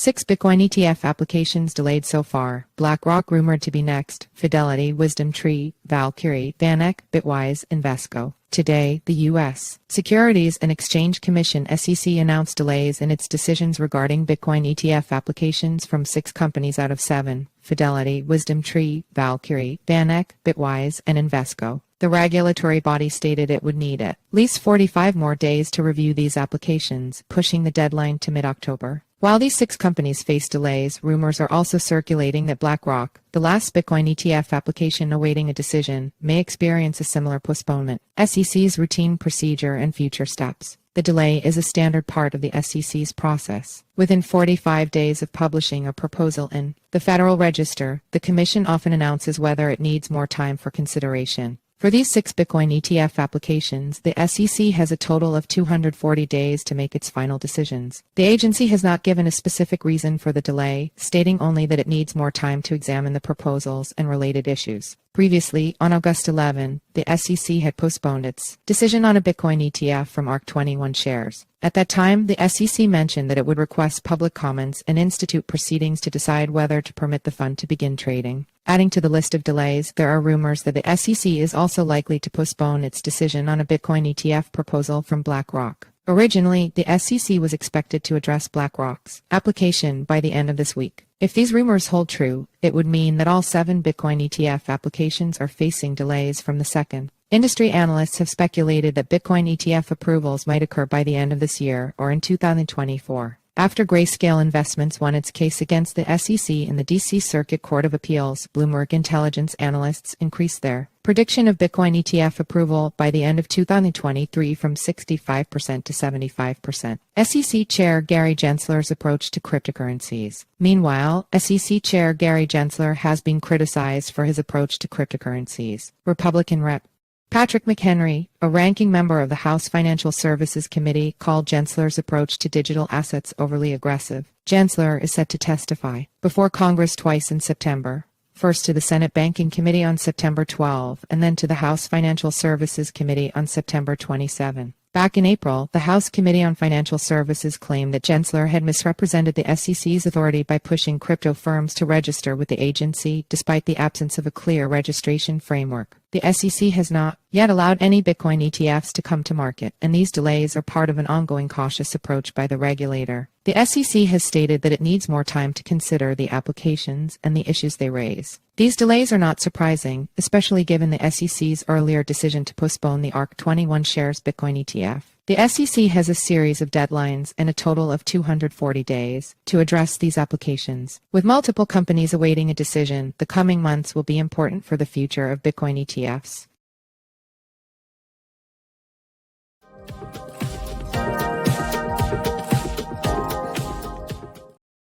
6 Bitcoin ETF applications delayed so far. BlackRock rumored to be next. Fidelity, WisdomTree, Valkyrie, VanEck, Bitwise, Invesco. Today, the U.S. Securities and Exchange Commission (SEC) announced delays in its decisions regarding Bitcoin ETF applications from 6 companies out of 7: Fidelity, WisdomTree, Valkyrie, VanEck, Bitwise, and Invesco. The regulatory body stated it would need at least 45 more days to review these applications, pushing the deadline to mid-October. While these 6 companies face delays, rumors are also circulating that BlackRock, the last Bitcoin ETF application awaiting a decision, may experience a similar postponement. SEC's routine procedure and future steps. The delay is a standard part of the SEC's process. Within 45 days of publishing a proposal in the Federal Register, the Commission often announces whether it needs more time for consideration. For these 6 Bitcoin ETF applications, the SEC has a total of 240 days to make its final decisions. The agency has not given a specific reason for the delay, stating only that it needs more time to examine the proposals and related issues. Previously, on August 11, the SEC had postponed its decision on a Bitcoin ETF from ARK21 shares. At that time, the SEC mentioned that it would request public comments and institute proceedings to decide whether to permit the fund to begin trading. Adding to the list of delays, there are rumors that the SEC is also likely to postpone its decision on a Bitcoin ETF proposal from BlackRock. Originally, the SEC was expected to address BlackRock's application by the end of this week. If these rumors hold true, it would mean that all 7 Bitcoin ETF applications are facing delays from the second. Industry analysts have speculated that Bitcoin ETF approvals might occur by the end of this year or in 2024. After Grayscale Investments won its case against the SEC in the D.C. Circuit Court of Appeals, Bloomberg intelligence analysts increased their prediction of Bitcoin ETF approval by the end of 2023 from 65% to 75%. SEC Chair Gary Gensler's approach to cryptocurrencies. Meanwhile, SEC Chair Gary Gensler has been criticized for his approach to cryptocurrencies. Republican Rep. Patrick McHenry, a ranking member of the House Financial Services Committee, called Gensler's approach to digital assets overly aggressive. Gensler is set to testify before Congress twice in September, first to the Senate Banking Committee on September 12 and then to the House Financial Services Committee on September 27. Back in April, the House Committee on Financial Services claimed that Gensler had misrepresented the SEC's authority by pushing crypto firms to register with the agency despite the absence of a clear registration framework. The SEC has not yet allowed any Bitcoin ETFs to come to market, and these delays are part of an ongoing cautious approach by the regulator. The SEC has stated that it needs more time to consider the applications and the issues they raise. These delays are not surprising, especially given the SEC's earlier decision to postpone the ARK21 shares Bitcoin ETF. The SEC has a series of deadlines and a total of 240 days to address these applications. With multiple companies awaiting a decision, the coming months will be important for the future of Bitcoin ETFs.